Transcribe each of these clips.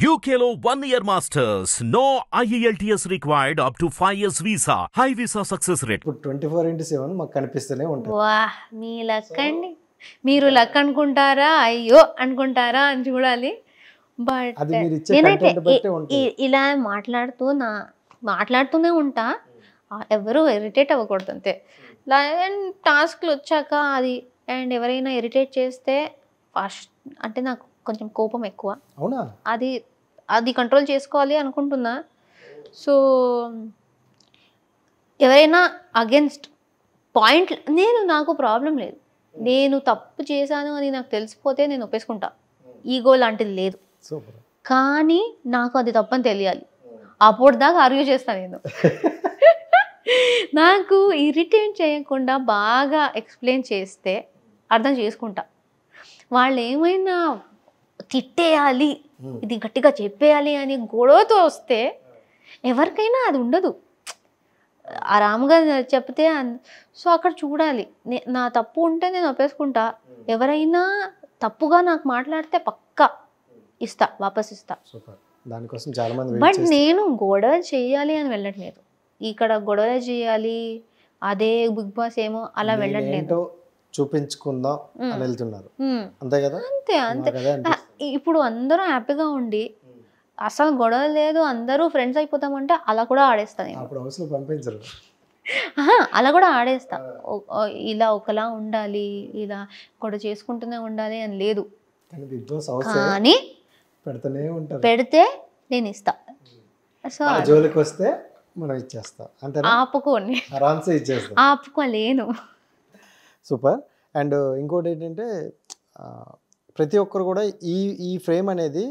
UKLO 1 year masters. No IELTS required up to 5 years visa. High visa success rate. 24/7 మాకు కనిపిస్తూనే ఉంటుంది. వా మీ luck అండి. మీరు లక్ అనుకుంటారా అయ్యో అనుకుంటారా అని చూడాలి. బట్ అది మీరు ఇచ్చే నేనైతే కంటెంట్ బట్టే ఉంటుంది. ఇలా మాట్లాడుతూనే ఉంటా. ఎవరు ఇరిటేట్ అవ్వకూడదు అంతే. టాస్క్లు వచ్చాక అది అండ్ ఎవరైనా ఇరిటేట్ చేస్తే ఫస్ట్ అంటే నాకు కొంచెం కోపం ఎక్కువ. అవునా? అది కంట్రోల్ చేసుకోవాలి అనుకుంటున్నా. సో ఎవరైనా అగెన్స్ట్ పాయింట్ నాకు ప్రాబ్లం లేదు. నేను తప్పు చేశాను అని నాకు తెలిసిపోతే నేను ఒప్పేసుకుంటా. ఈగో లాంటిది లేదు. సూపర్. కానీ నాకు అది తప్పని తెలియాలి. అప్పుడు దాకా ఆర్గ్యూ చేస్తాను నేను. నాకు ఇరిటేట్ చేయకుండా బాగా ఎక్స్ప్లెయిన్ చేస్తే అర్థం చేసుకుంటా. వాళ్ళు ఏమైనా తిట్టేయాలి, ఇది గట్టిగా చెప్పేయాలి అని గొడవతో వస్తే ఎవరికైనా అది ఉండదు. ఆరాముగా చెప్తే సో అక్కడ చూడాలి. నా తప్పు ఉంటే నేను ఒప్పేసుకుంటా. ఎవరైనా తప్పుగా నాకు మాట్లాడితే పక్కా ఇస్తా, వాపస్ ఇస్తా. సూపర్. దానికోసం చాలా మంది బట్ నేను గొడవ చేయాలి అని వెళ్ళట్లేదు. ఇక్కడ గొడవ చేయాలి అదే బిగ్ బాస్ ఏమో అలా వెళ్ళట్లేదు. చూపించుకుందాం అని వెళ్తున్నారు. అంతే కదా? అంతే. ఇప్పుడు అందరూ హ్యాపీగా ఉండి అసలు గొడవ లేదు అందరూ ఫ్రెండ్స్ అయిపోతామంటే అలా కూడా ఆడేస్తా నేను. అప్పుడు అవసరం పంపించరు. అలా కూడా ఆడేస్తా. ఇలా ఒకలా ఉండాలి, ఇలా గొడవ చేసుకుంటూనే ఉండాలి అని లేదు. కానీ పెడితే నేను ఇస్తా. సో జోలికి వస్తే మనం ఇచ్చేస్తాం. అంతే. ఆపుకోని ఆరామ్సే ఇచ్చేస్తాం. ఆపుకోలేను. సూపర్. అండ్ ఇంకోటి ఏంటంటే ప్రతి ఒక్కరు కూడా ఈ ఫ్రేమ్ అనేది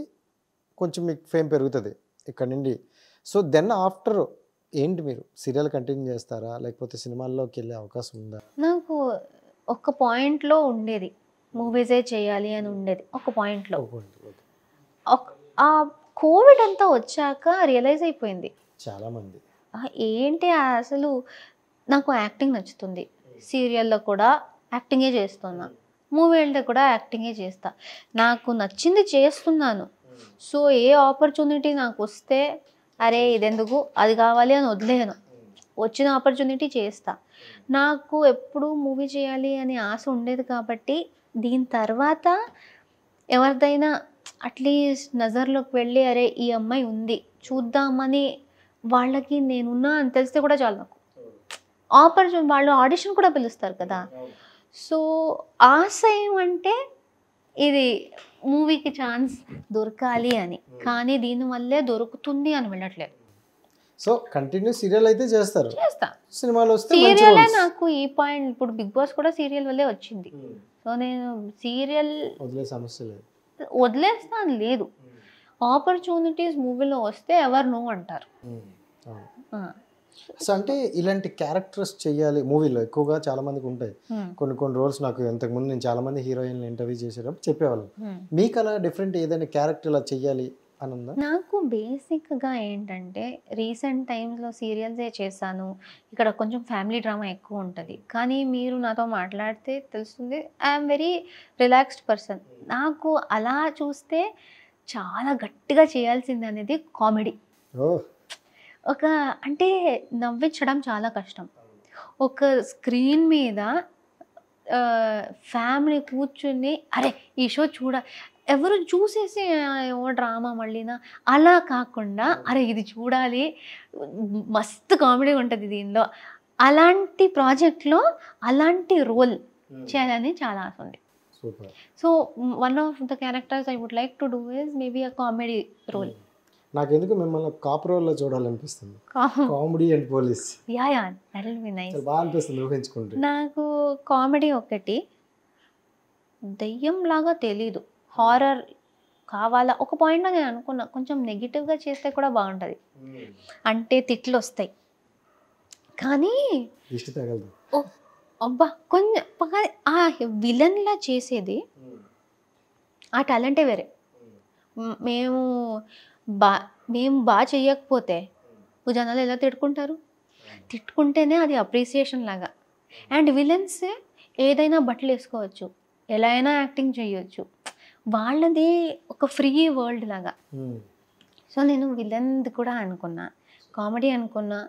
కొంచెం మీకు ఫేమ్ పెరుగుతుంది ఇక్కడ నుండి. సో దెన్ ఆఫ్టర్ ఏంటి, మీరు సీరియల్ కంటిన్యూ చేస్తారా లేకపోతే సినిమాల్లోకి వెళ్ళే అవకాశం ఉందా? నాకు ఒక పాయింట్లో ఉండేది మూవీసే చేయాలి అని ఉండేది. ఒక పాయింట్లో ఆ కోవిడ్ అంతా వచ్చాక రియలైజ్ అయిపోయింది చాలామంది ఏంటి అసలు నాకు యాక్టింగ్ నచ్చుతుంది. సీరియల్లో కూడా యాక్టింగే చేస్తున్నా, మూవీలో కూడా యాక్టింగే చేస్తా. నాకు నచ్చింది చేస్తున్నాను. సో ఏ ఆపర్చునిటీ నాకు వస్తే అరే ఇదెందుకు అది కావాలి అని వదిలేను. వచ్చిన ఆపర్చునిటీ చేస్తా. నాకు ఎప్పుడు మూవీ చేయాలి అని ఆశ ఉండేది కాబట్టి దీని తర్వాత ఎవరిదైనా అట్లీస్ట్ నజర్లోకి వెళ్ళి అరే ఈ అమ్మాయి ఉంది చూద్దామని వాళ్ళకి నేనున్నా అని తెలిస్తే కూడా చాలు. నాకు ఆపర్చునిటీ వాళ్ళు ఆడిషన్ కూడా పిలుస్తారు కదా. సో ఆశ ఏమంటే ఇది మూవీకి ఛాన్స్ దొరకాలి అని, కానీ దీనివల్లే దొరుకుతుంది అని వెళ్ళట్లేదు. సో కంటిన్యూ సీరియల్ అయితే చేస్తారు? చేస్తా. సినిమాలో వస్తే సీరియలే నాకు ఈ పాయింట్. ఇప్పుడు బిగ్ బాస్ కూడా సీరియల్ వల్లే వచ్చింది. సో నేను సీరియల్ వదిలే సమస్య లేదు, వదిలేస్తాను లేదు. ఆపర్చునిటీస్ మూవీలో వస్తే ఎవరు నో అంటారు. సో అంటే ఇలాంటి క్యారెక్టర్స్ చెయ్యాలి మూవీలో ఎక్కువగా చాలా మందికి ఉంటాయి. కొన్ని రోల్స్ నాకు ఇంతకుముందు నేను చాలా మంది హీరోయిన్లు ఇంటర్వ్యూ చేసేటప్పుడు చెప్పేవాళ్ళు. మీకు అలా డిఫరెంట్ ఏదైనా క్యారెక్టర్ ఇలా చెయ్యాలి అని ఉందా? నాకు బేసిక్గా ఏంటంటే రీసెంట్ టైమ్స్లో సీరియల్సే చేశాను. ఇక్కడ కొంచెం ఫ్యామిలీ డ్రామా ఎక్కువ ఉంటుంది. కానీ మీరు నాతో మాట్లాడితే తెలుస్తుంది ఐఎమ్ వెరీ రిలాక్స్డ్ పర్సన్. నాకు అలా చూస్తే చాలా గట్టిగా చేయాల్సింది అనేది కామెడీ. ఒక అంటే నవ్వించడం చాలా కష్టం. ఒక స్క్రీన్ మీద ఫ్యామిలీ కూర్చుని అరే ఈ షో ఎవరు చూసేసి ఓ డ్రామా మళ్ళీనా అలా కాకుండా అరే ఇది చూడాలి మస్తు కామెడీ ఉంటుంది దీనిలో, అలాంటి ప్రాజెక్ట్లో అలాంటి రోల్ చేయాలని చాలా ఆశ ఉంది. So one of the characters I would like to do is maybe a comedy role. నాకెందుకు మిమ్మల్ని కాప్ రోల్లో చూడాలనిపిస్తుంది. Comedy and police. Yeah that will be nice. బాగా అనిపిస్తుంది ఊహించుకుంటే. నాకు కామెడీ ఒకటి, దయ్యం లాగా తెలీదు, హారర్ కావాలా. ఒక పాయింట్లో నేను అనుకున్నా కొంచెం నెగిటివ్గా చేస్తే కూడా బాగుంటుంది, అంటే తిట్లు వస్తాయి కానీ అబ్బా కొంచెం ఆ విలన్లా చేసేది ఆ టాలెంటే వేరే. మేము బాగా చెయ్యకపోతే జనాలు ఎలా తిట్టుకుంటారు, తిట్టుకుంటేనే అది అప్రిసియేషన్ లాగా. అండ్ విలన్స్ ఏదైనా బట్టలు వేసుకోవచ్చు, ఎలా అయినా యాక్టింగ్ చేయొచ్చు, వాళ్ళది ఒక ఫ్రీ వరల్డ్ లాగా. సో నేను విలన్ది కూడా అనుకున్నా, కామెడీ అనుకున్నా.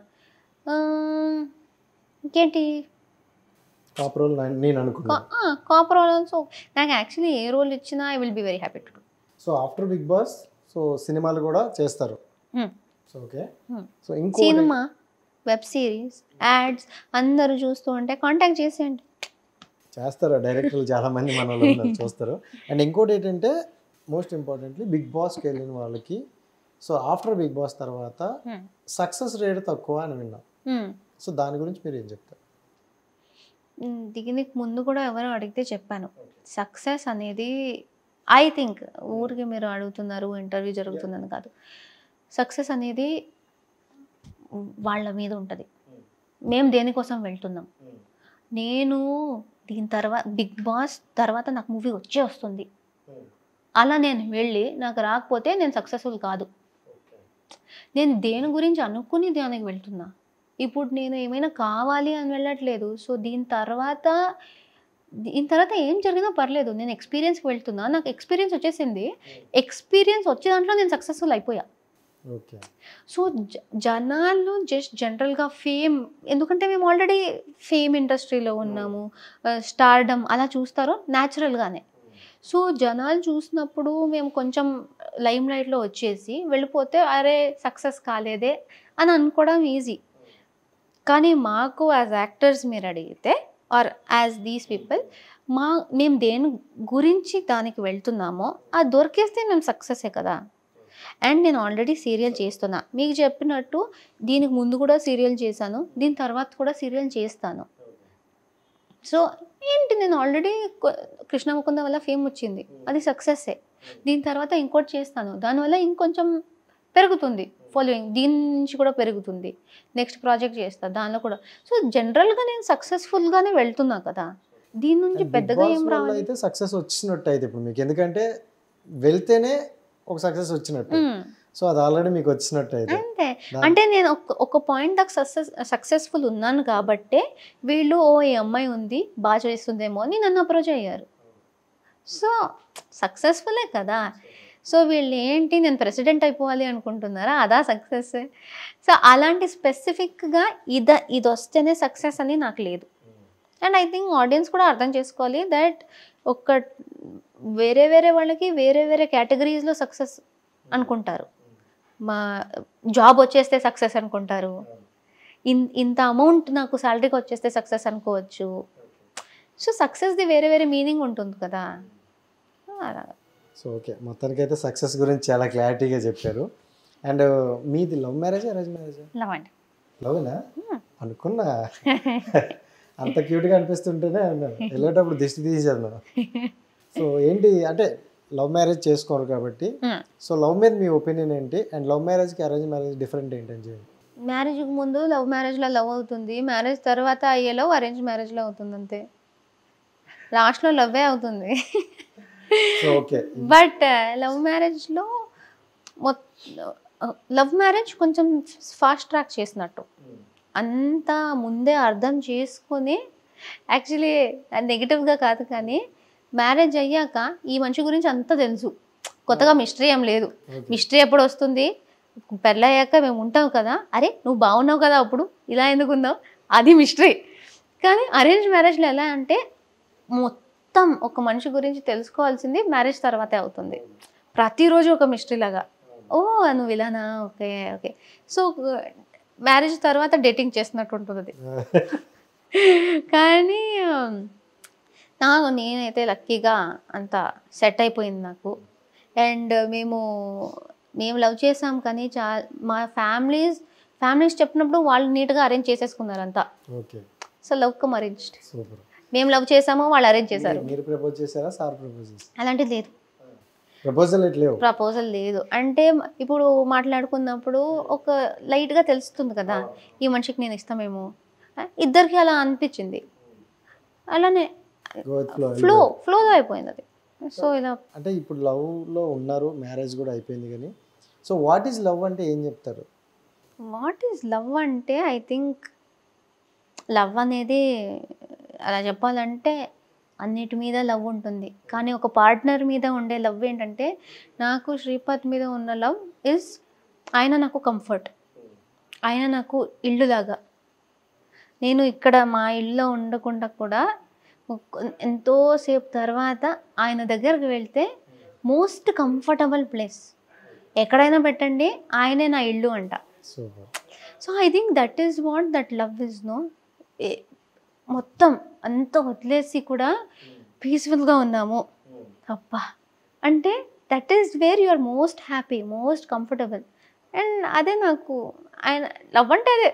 ఇంకేంటి టాప్ రోల్ నేను అనుకున్నా. Cop role also. నాకు యాక్చువల్లీ ఏ రోల్ ఇచ్చినా I will be very happy to do. So after Bigg Boss so సినిమాలు కూడా చేస్తారు. So okay. సో ఇంకో సినిమా, వెబ్ సిరీస్, యాడ్స్ అందరూ చూస్తూ ఉంటే కాంటాక్ట్ చేసేయండి. చేస్తారు డైరెక్టర్లు చాలా మంది మన వాళ్ళు ఉన్నారు, చూస్తారు. అండ్ ఇంకోటి ఏంటంటే మోస్ట్ ఇంపార్టెంట్లీ బిగ్ బాస్కి వెళ్ళిన వాళ్ళకి సో ఆఫ్టర్ బిగ్ బాస్ తర్వాత సక్సెస్ రేట్ తక్కువ అని విన్నాం. సో దాని గురించి మీరు ఏం చెప్తారు? దీనికి ముందు కూడా ఎవరో అడిగితే చెప్పాను, సక్సెస్ అనేది ఐ థింక్ ఊరికి మీరు అడుగుతున్నారు ఇంటర్వ్యూ జరుగుతుందని కాదు, సక్సెస్ అనేది వాళ్ళ మీద ఉంటుంది. మేము దేనికోసం వెళ్తున్నాం. నేను దీని తర్వాత బిగ్ బాస్ తర్వాత నాకు మూవీ వస్తుంది, అలా నేను వెళ్ళి నాకు రాకపోతే నేను సక్సెస్ఫుల్ కాదు. నేను దేని గురించి అనుకుని దానికి వెళ్తున్నా. ఇప్పుడు నేను ఏమైనా కావాలి అని వెళ్ళట్లేదు. సో దీని తర్వాత ఏం జరిగినా పర్లేదు, నేను ఎక్స్పీరియన్స్కి వెళ్తున్నా. నాకు ఎక్స్పీరియన్స్ వచ్చేసింది, ఎక్స్పీరియన్స్ వచ్చే దాంట్లో నేను సక్సెస్ఫుల్ అయిపోయా. ఓకే. సో జనాలు జస్ట్ జనరల్గా ఫేమ్, ఎందుకంటే మేము ఆల్రెడీ ఫేమ్ ఇండస్ట్రీలో ఉన్నాము, స్టార్డమ్ అలా చూస్తారు న్యాచురల్గానే. సో జనాలు చూసినప్పుడు మేము కొంచెం లైమ్ లైట్లో వచ్చేసి వెళ్ళిపోతే అరే సక్సెస్ కాలేదే అని అనుకోవడం ఈజీ. కానీ మాకు యాజ్ యాక్టర్స్ మీరు అడిగితే ఆర్ యాజ్ దీస్ పీపుల్ మేము దేని గురించి దానికి వెళ్తున్నామో అది దొరికేస్తే మేము సక్సెసే కదా. అండ్ నేను ఆల్రెడీ సీరియల్ చేస్తున్నా, మీకు చెప్పినట్టు దీనికి ముందు కూడా సీరియల్ చేశాను, దీని తర్వాత కూడా సీరియల్ చేస్తాను. సో ఏంటి, నేను ఆల్రెడీ కృష్ణ ముకుంద వల్ల ఫేమ్ వచ్చింది, అది సక్సెస్సే. దీని తర్వాత ఇంకోటి చేస్తాను, దానివల్ల ఇంకొంచెం పెరుగుతుంది ఫాలోయింగ్, దీని నుంచి కూడా పెరుగుతుంది. నెక్స్ట్ ప్రాజెక్ట్ చేస్తాను దానిలో కూడా. సో జనరల్గా నేను సక్సెస్ఫుల్గానే వెళ్తున్నా కదా, దీని నుంచి పెద్దగా ఏం రావాలి. అయితే సక్సెస్ వచ్చినట్టు అయితే ఇప్పుడు మీకు, ఎందుకంటే వెళ్తేనే ఒక సక్సెస్ వచ్చినట్టు. సో అది ఆల్రెడీ మీకు వచ్చినట్టు అయితే అంతే. అంటే నేను ఒక పాయింట్ దాకా సక్సెస్ఫుల్ ఉన్నాను కాబట్టి వీళ్ళు ఈ అమ్మాయి ఉంది బాగా చేస్తుందేమో అని నన్ను అప్రోచ్ అయ్యారు. సో సక్సెస్ఫుల్లే కదా. సో వీళ్ళు ఏంటి నేను ప్రెసిడెంట్ అయిపోవాలి అనుకుంటున్నారా, అదా సక్సెస్? సో అలాంటి స్పెసిఫిక్గా ఇది వస్తేనే సక్సెస్ అని నాకు లేదు. అండ్ ఐ థింక్ ఆడియన్స్ కూడా అర్థం చేసుకోవాలి దట్ వేరే వాళ్ళకి వేరే కేటగిరీస్లో సక్సెస్ అనుకుంటారు. మా జాబ్ వచ్చేస్తే సక్సెస్ అనుకుంటారు, ఇంత అమౌంట్ నాకు శాలరీకి వచ్చేస్తే సక్సెస్ అనుకోవచ్చు. సో సక్సెస్ది వేరే మీనింగ్ ఉంటుంది కదా. అలాగా. సో ఓకే, మొత్తానికైతే సక్సెస్ గురించి చాలా క్లారిటీగా చెప్పారు. అండ్ మీది love marriage arrange marriage? Love అండి. లవ్నా అనుకున్నా, అంత క్యూట్గా అనిపిస్తుంటేనే అన్నాను, వెళ్ళేటప్పుడు దిష్టి తీసేసాను. సో ఏంటి అంటే లవ్ మ్యారేజ్ చేసుకోరు కాబట్టి, సో లవ్ మీద మీ ఒపీనియన్ ఏంటి? అండ్ లవ్ మ్యారేజ్కి అరేంజ్ మ్యారేజ్ డిఫరెంట్ ఏంటని చేయండి. మ్యారేజ్కి ముందు లవ్ మ్యారేజ్లో లవ్ అవుతుంది, మ్యారేజ్ తర్వాత అయ్యే లవ్ అరేంజ్ మ్యారేజ్లో అవుతుంది, అంతే. లాస్ట్లో లవ్వే అవుతుంది. ఓకే. బట్ లవ్ మ్యారేజ్లో లవ్ మ్యారేజ్ కొంచెం ఫాస్ట్ ట్రాక్ చేసినట్టు, అంతా ముందే అర్థం చేసుకొని, యాక్చువల్లీ నెగిటివ్గా కాదు కానీ మ్యారేజ్ అయ్యాక ఈ మనిషి గురించి అంతా తెలుసు, కొత్తగా మిస్టరీ ఏం లేదు. మిస్టరీ ఎప్పుడు వస్తుంది, పెళ్ళయ్యాక మేము ఉంటాం కదా, అరే నువ్వు బాగున్నావు కదా అప్పుడు ఇలా ఎందుకున్నావు, అది మిస్టరీ. కానీ అరేంజ్ మ్యారేజ్లో ఎలా అంటే మొత్తం ఒక మనిషి గురించి తెలుసుకోవాల్సింది మ్యారేజ్ తర్వాతే అవుతుంది. ప్రతిరోజు ఒక మిస్టరీ లాగా, ఓ నువ్వు ఇలానా, ఓకే ఓకే. సో మ్యారేజ్ తర్వాత డేటింగ్ చేస్తున్నట్టు ఉంటుంది. కానీ నేనైతే లక్కీగా అంతా సెట్ అయిపోయింది నాకు. అండ్ మేము లవ్ చేసాం కానీ మా ఫ్యామిలీస్ చెప్పినప్పుడు వాళ్ళు నీట్గా అరేంజ్ చేసేసుకున్నారు అంతా. So love come arranged. మేము లవ్ చేసాము, వాళ్ళు అరేంజ్ చేశారు. మీరు ప్రపోజ్ చేశారా, సార్ ప్రపోజ్ చేశారా? అలాంటిది లేదు, ప్రపోజల్ లేదు. అంటే ఇప్పుడు మాట్లాడుకున్నప్పుడు ఒక లైట్గా తెలుస్తుంది కదా, ఈ మనిషికి నేను ఇస్తామేమో, ఇద్దరికి అలా అనిపించింది, అలానే ఫ్లోలో అయిపోయింది అది. సో ఇలా అంటే ఇప్పుడు లవ్లో ఉన్నారు, మ్యారేజ్ కూడా అయిపోయింది కానీ, సో వాట్ ఈజ్ లవ్ అంటే ఏం చెప్తారు? వాట్ ఈజ్ లవ్ అంటే ఐ థింక్ లవ్ అనేది అలా చెప్పాలంటే అన్నిటి మీద లవ్ ఉంటుంది, కానీ ఒక పార్ట్నర్ మీద ఉండే లవ్ ఏంటంటే, నాకు శ్రీపద్ మీద ఉన్న లవ్ ఇస్ ఆయన నాకు కంఫర్ట్, ఆయన నాకు ఇల్లులాగా. నేను ఇక్కడ మా ఇల్లులో ఉండకుండా కూడా ఎంతోసేపు తర్వాత ఆయన దగ్గరికి వెళ్తే మోస్ట్ కంఫర్టబుల్ ప్లేస్ ఎక్కడైనా పెట్టండి, ఆయనే నా ఇల్లు అంట. Super. So I think that is what that love is. No, మొత్తం అంత వదిలేసి కూడా పీస్ఫుల్గా ఉన్నాము అబ్బా అంటే that is where you are most happy, most comfortable. And అదే నాకు ఆయన లవ్ అంటే అదే